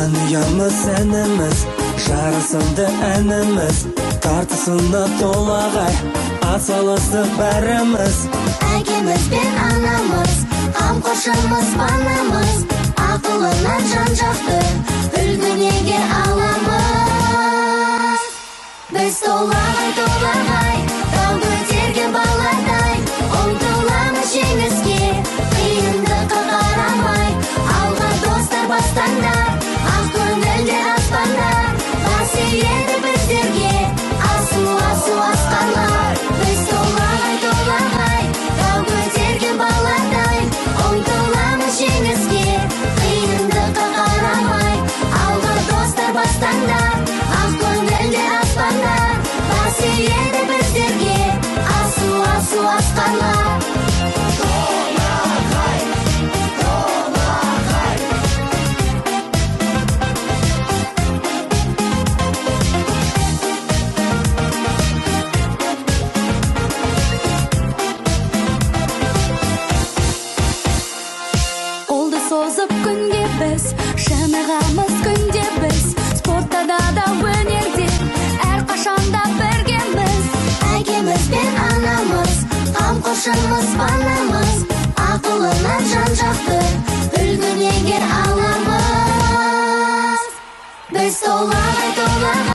Dünyamız senimiz, жарасымды әніміз, тартысында толағай, атсалысты бәріміз. Әкеміз бен анамыз, қамқоршымыз банамыз, ақылынан жан-жақты үлгінеге аламыз. Біз толағай, тау көтерген баладай, ұмтыламыз жеңіске, қиындыққа қарамай, алға достар бастаңдар.